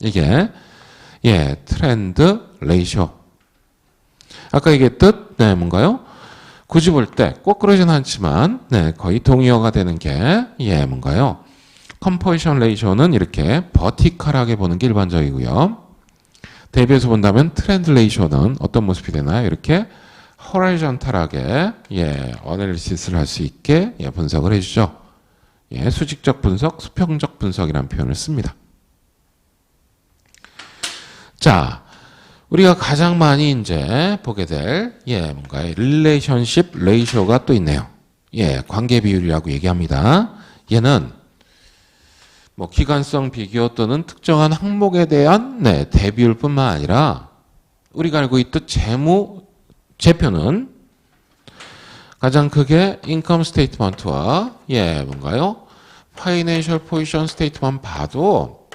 이게 트렌드 레이쇼. 아까 얘기했듯 뭔가요? 굳이 볼 때 꼭 그러진 않지만 거의 동의어가 되는 게 뭔가요? 컴포지션 레이쇼는 이렇게 버티컬하게 보는 게 일반적이고요. 대비해서 본다면 트렌드 레이쇼는 어떤 모습이 되나요? 이렇게 호라이전탈하게 어널리시스를 할 수 있게 분석을 해주죠. 수직적 분석, 수평적 분석이라는 표현을 씁니다. 자, 우리가 가장 많이 이제 보게 될 뭔가요? 릴레이션십 레이쇼가 또 있네요. 관계 비율이라고 얘기합니다. 얘는 뭐 기간성 비교 또는 특정한 항목에 대한 대비율뿐만 아니라 우리가 알고 있듯 재무제표는 가장 크게 인컴 스테이트먼트와 뭔가요? 파이낸셜 포지션 스테이트먼트 봐도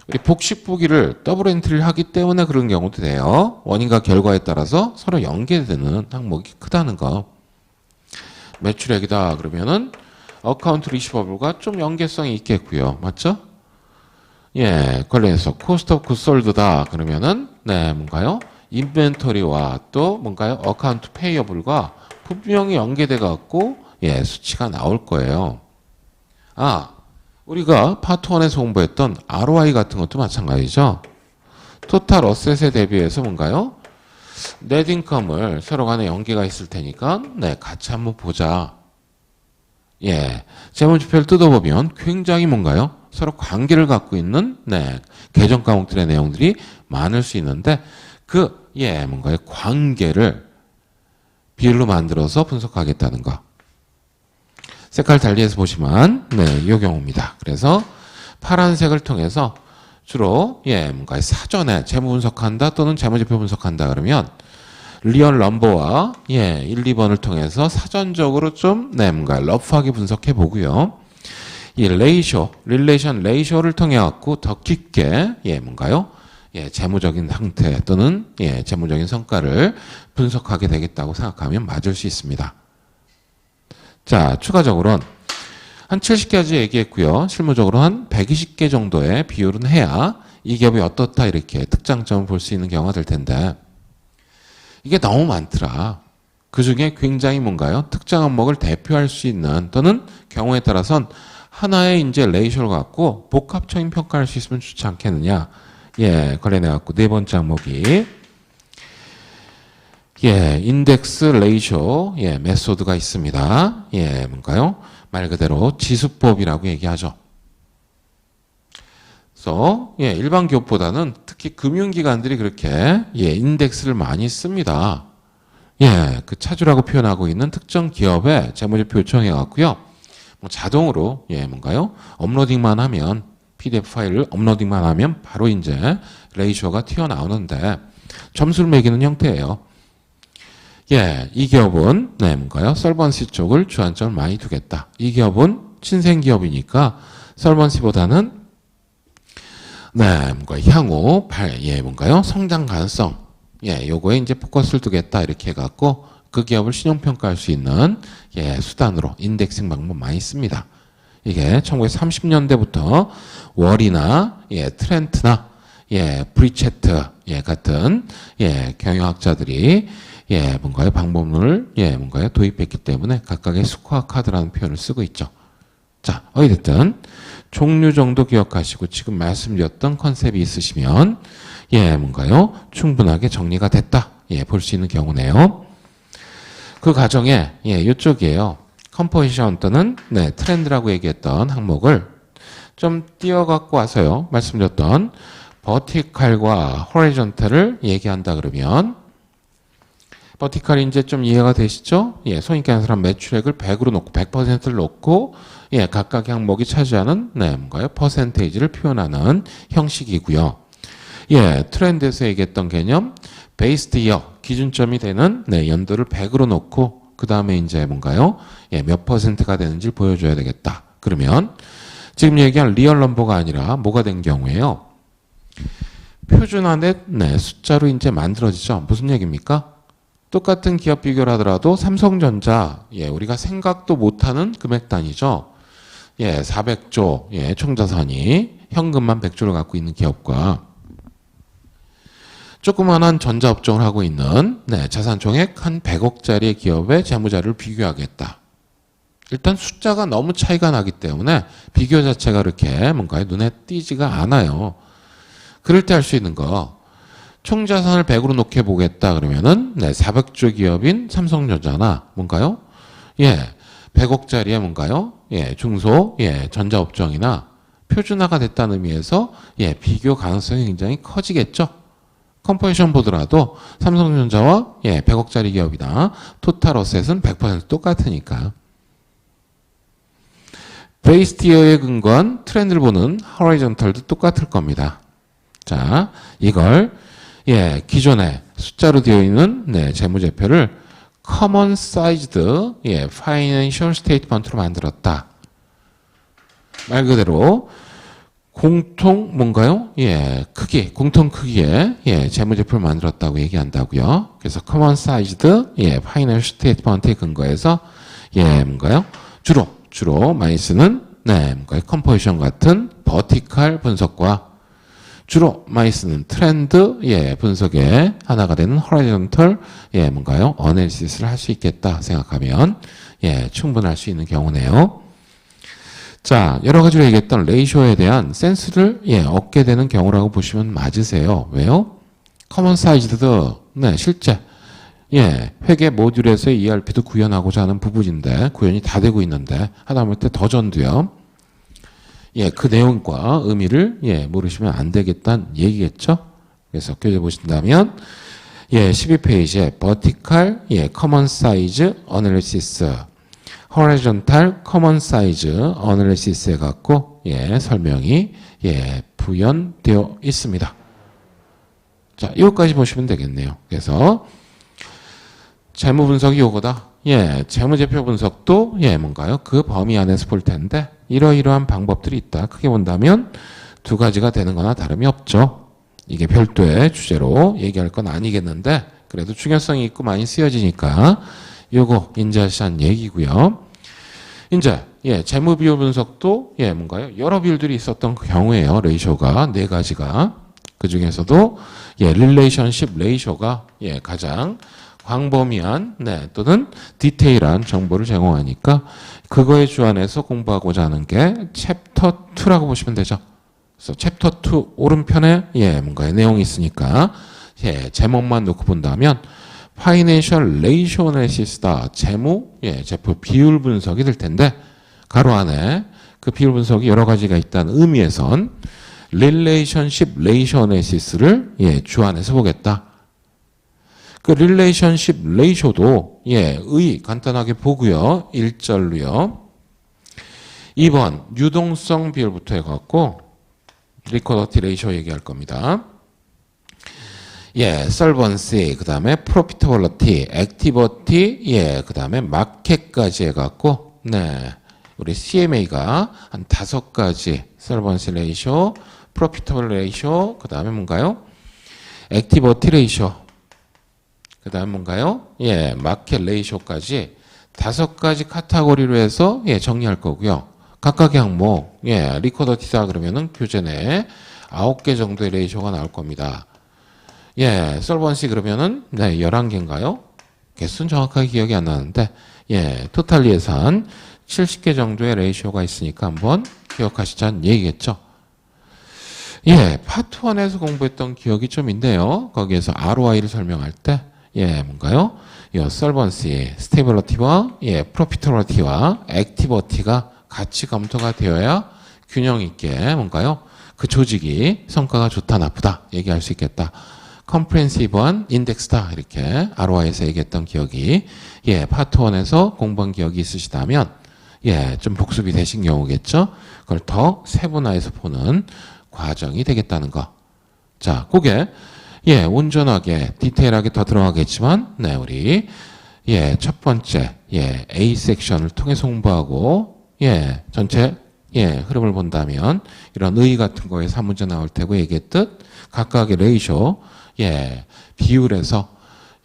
우리 복식보기를 더블 엔트리를 하기 때문에 그런 경우도 돼요. 원인과 결과에 따라서 서로 연계되는 항목이 크다는 거. 매출액이다 그러면은 어카운트 리시버블과 좀 연계성이 있겠고요. 맞죠? 관련해서 코스트 오브 굿 솔드다 그러면은 뭔가요? 인벤토리와 또 뭔가요? 어카운트 페이어블과 분명히 연계돼 갖고 수치가 나올 거예요. 우리가 파트 1에서 공부했던 ROI 같은 것도 마찬가지죠. 토탈 어셋에 대비해서 뭔가요? 넷 인컴을 서로 간에 연계가 있을 테니까 같이 한번 보자. 재무지표를 뜯어보면 굉장히 뭔가요? 서로 관계를 갖고 있는 계정 과목들의 내용들이 많을 수 있는데 그 뭔가요? 관계를 비율로 만들어서 분석하겠다는 거. 색깔 달리해서 보시면 이 경우입니다. 그래서 파란색을 통해서 주로 뭔가 사전에 재무 분석한다 또는 재무지표 분석한다 그러면 리얼 넘버와 1, 2번을 통해서 사전적으로 좀 뭔가 러프하게 분석해 보고요. 이 레이쇼, 릴레이션 레이쇼를 통해 갖고 더 깊게 뭔가요? 재무적인 상태 또는 재무적인 성과를 분석하게 되겠다고 생각하면 맞을 수 있습니다. 자, 추가적으로는 한 70개까지 얘기했고요. 실무적으로 한 120개 정도의 비율은 해야 이 기업이 어떻다 이렇게 특장점을 볼 수 있는 경우가 될 텐데 이게 너무 많더라. 그 중에 굉장히 뭔가요? 특정 항목을 대표할 수 있는 또는 경우에 따라선 하나의 이제 레이쇼를 갖고 복합적인 평가할 수 있으면 좋지 않겠느냐. 예, 관련해 갖고 네 번째 항목이 예, 인덱스 레이쇼 예, 메소드가 있습니다. 예, 뭔가요? 말 그대로 지수법이라고 얘기하죠. 그래서 예, 일반 기업보다는 특히 금융기관들이 그렇게 예, 인덱스를 많이 씁니다. 예, 그 차주라고 표현하고 있는 특정 기업의 재무제표 요청해 갖고요. 뭐 자동으로 예, 뭔가요? 업로딩만 하면 PDF 파일을 업로딩만 하면 바로 이제 레이쇼가 튀어나오는데 점수를 매기는 형태예요. 예, 이 기업은 네, 뭔가요? 솔번시 쪽을 주안점을 많이 두겠다. 이 기업은 신생 기업이니까 솔번시보다는 네, 뭔가 향후 예, 뭔가요? 성장 가능성. 예, 요거에 이제 포커스를 두겠다. 이렇게 해 갖고 그 기업을 신용 평가할 수 있는 예, 수단으로 인덱싱 방법 많이 씁니다. 이게 1930년대부터 월이나 예, 트렌트나 예, 브리체트 예, 같은 예, 경영학자들이 예, 뭔가요? 방법론을 예, 뭔가요? 도입했기 때문에 각각의 스코어 카드라는 표현을 쓰고 있죠. 자, 어찌됐든 종류 정도 기억하시고 지금 말씀드렸던 컨셉이 있으시면 예, 뭔가요? 충분하게 정리가 됐다. 예, 볼 수 있는 경우네요. 그 과정에 예, 이쪽이에요. 컴포지션 또는 네, 트렌드라고 얘기했던 항목을 좀 띄어갖고 와서요. 말씀드렸던 버티칼과 호리존탈을 얘기한다 그러면 버티칼이 이제 좀 이해가 되시죠? 예, 손익 하는 사람 매출액을 100으로 놓고 100%를 놓고 예, 각각 항목이 차지하는 네, 뭔가요? 퍼센테이지를 표현하는 형식이고요. 예, 트렌드에서 얘기했던 개념 베이스드 이어 기준점이 되는 네, 연도를 100으로 놓고 그 다음에 이제 뭔가요? 예, 몇 퍼센트가 되는지를 보여줘야 되겠다. 그러면 지금 얘기한 리얼 넘버가 아니라 뭐가 된 경우에요? 표준화된 네, 숫자로 이제 만들어지죠. 무슨 얘기입니까? 똑같은 기업 비교를 하더라도 삼성전자, 예, 우리가 생각도 못하는 금액 단위죠. 예, 400조, 예, 총자산이 현금만 100조를 갖고 있는 기업과 조그만한 전자업종을 하고 있는 네, 자산 총액 한 100억짜리 기업의 재무자료를 비교하겠다. 일단 숫자가 너무 차이가 나기 때문에 비교 자체가 그렇게 뭔가 눈에 띄지가 않아요. 그럴 때 할 수 있는 거. 총자산을 100으로 놓게 보겠다 그러면은 네, 400조 기업인 삼성전자나 뭔가요? 예, 100억짜리의 뭔가요? 예, 중소 예, 전자업종이나 표준화가 됐다는 의미에서 예, 비교 가능성이 굉장히 커지겠죠. 컴포지션 보더라도 삼성전자와 예, 100억짜리 기업이다. 토탈 어셋은 100% 똑같으니까. 베이스 이어에 근거한 트렌드를 보는 호리존탈도 똑같을 겁니다. 자, 이걸 예, 기존에 숫자로 되어 있는 네, 재무제표를 common sized 예, financial statement로 만들었다. 말 그대로 공통 뭔가요? 예, 크기, 공통 크기의 예, 재무제표를 만들었다고 얘기한다고요. 그래서 common sized 예, financial statement에 근거해서 예, 뭔가요? 주로 많이 쓰는 네, 뭔가요? 컴포지션 같은 버티칼 분석과 주로 많이 쓰는 트렌드 예, 분석의 하나가 되는 호리존털 예, 뭔가요? 어널리시스를 할 수 있겠다 생각하면 예, 충분할 수 있는 경우네요. 자, 여러 가지로 얘기했던 레이쇼에 대한 센스를 예, 얻게 되는 경우라고 보시면 맞으세요. 왜요? 커먼 사이즈드 네, 실제 예, 회계 모듈에서의 ERP도 구현하고자 하는 부분인데 구현이 다 되고 있는데 하다못해 더 전도요. 예, 그 내용과 의미를 예, 모르시면 안 되겠다는 얘기겠죠. 그래서 교재 보신다면 예, 12페이지에 vertical 예, common size analysis, horizontal common size analysis 해 갖고 예, 설명이 예, 부연되어 있습니다. 자, 이것까지 보시면 되겠네요. 그래서 재무 분석이 요거다. 예, 재무제표 분석도 예, 뭔가요? 그 범위 안에서 볼 텐데 이러이러한 방법들이 있다. 크게 본다면 두 가지가 되는 거나 다름이 없죠. 이게 별도의 주제로 얘기할 건 아니겠는데 그래도 중요성이 있고 많이 쓰여지니까 요거 인지하시란 얘기고요. 이제 예, 재무 비율 분석도 예, 뭔가요? 여러 비율들이 있었던 그 경우에요. 레이쇼가 네 가지가. 그 중에서도 예, 릴레이션십 레이쇼가 예, 가장 광범위한 네, 또는 디테일한 정보를 제공하니까 그거에 주안해서 공부하고자 하는 게 챕터 2라고 보시면 되죠. 그래서 챕터 2 오른편에 예, 뭔가의 내용이 있으니까 예, 제목만 놓고 본다면 파이낸셜 레이쇼 애널리시스다. 재무, 예, 제품 비율 분석이 될 텐데 가로 안에 그 비율 분석이 여러 가지가 있다는 의미에선 릴레이션십 레이쇼 애널리시스를 예, 주안해서 보겠다. 그 릴레이션십 레이쇼도 예, 의 간단하게 보고요. 1절로요. 2번 유동성 비율부터 해갖고 리코더티 레이쇼 얘기할 겁니다. 예, solvency, 그 다음에 profitability, activity, 예, 그 다음에 마켓까지 해갖고, 네, 우리 CMA가 한 5가지, solvency ratio, profitable ratio, 그 다음에 뭔가요? activity ratio, 그 다음에 뭔가요? 예, 마켓 레이쇼까지 5가지 카테고리로 해서 예, 정리할 거고요. 각각의 항목, 예, 리코더티다 그러면은 교재 내에 9개 정도의 레이쇼가 나올 겁니다. 예, 솔번시 그러면은 네, 11개인가요? 개수는 정확하게 기억이 안 나는데 예, 토탈 예산 70개 정도의 레이쇼가 있으니까 한번 기억하시자는 얘기겠죠. 예, 파트 1에서 공부했던 기억이 좀 있네요. 거기에서 ROI를 설명할 때 예, 뭔가요? 이 솔번시, 스테이블리티와 예, 프로피터러티와 액티버티가 같이 검토가 되어야 균형 있게 뭔가요? 그 조직이 성과가 좋다 나쁘다 얘기할 수 있겠다. 컴프렌시브한 인덱스다 이렇게 ROI에서 얘기했던 기억이 예 파트 1에서 공부한 기억이 있으시다면 예 좀 복습이 되신 경우겠죠. 그걸 더 세분화해서 보는 과정이 되겠다는 거. 자, 그게 예 온전하게 디테일하게 더 들어가겠지만 네 우리 예 첫 번째 예 A 섹션을 통해서 공부하고 예 전체 예 흐름을 본다면 이런 의 같은 거에서 한 문제 나올 테고 얘기했듯 각각의 레이쇼 예, 비율에서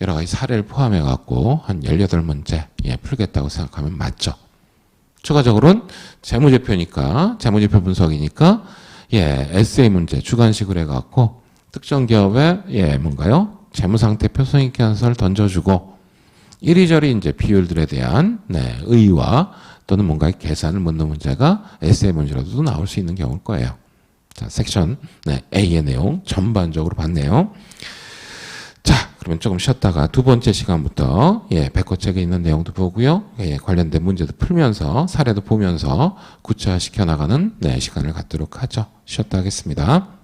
여러 가지 사례를 포함해 갖고 한 18문제 예, 풀겠다고 생각하면 맞죠. 추가적으로는 재무제표니까 재무제표 분석이니까 예, 에세이 문제 주관식으로 해 갖고 특정 기업의 예, 뭔가요? 재무상태표 손익계산서를 던져주고 이리저리 이제 비율들에 대한 네, 의의와 또는 뭔가의 계산을 묻는 문제가 에세이 문제라도 나올 수 있는 경우일 거예요. 자, 섹션 네, A의 내용 전반적으로 봤네요. 자, 그러면 조금 쉬었다가 두 번째 시간부터 예, 백호책에 있는 내용도 보고요. 예, 관련된 문제도 풀면서 사례도 보면서 구체화시켜 나가는 네, 시간을 갖도록 하죠. 쉬었다 하겠습니다.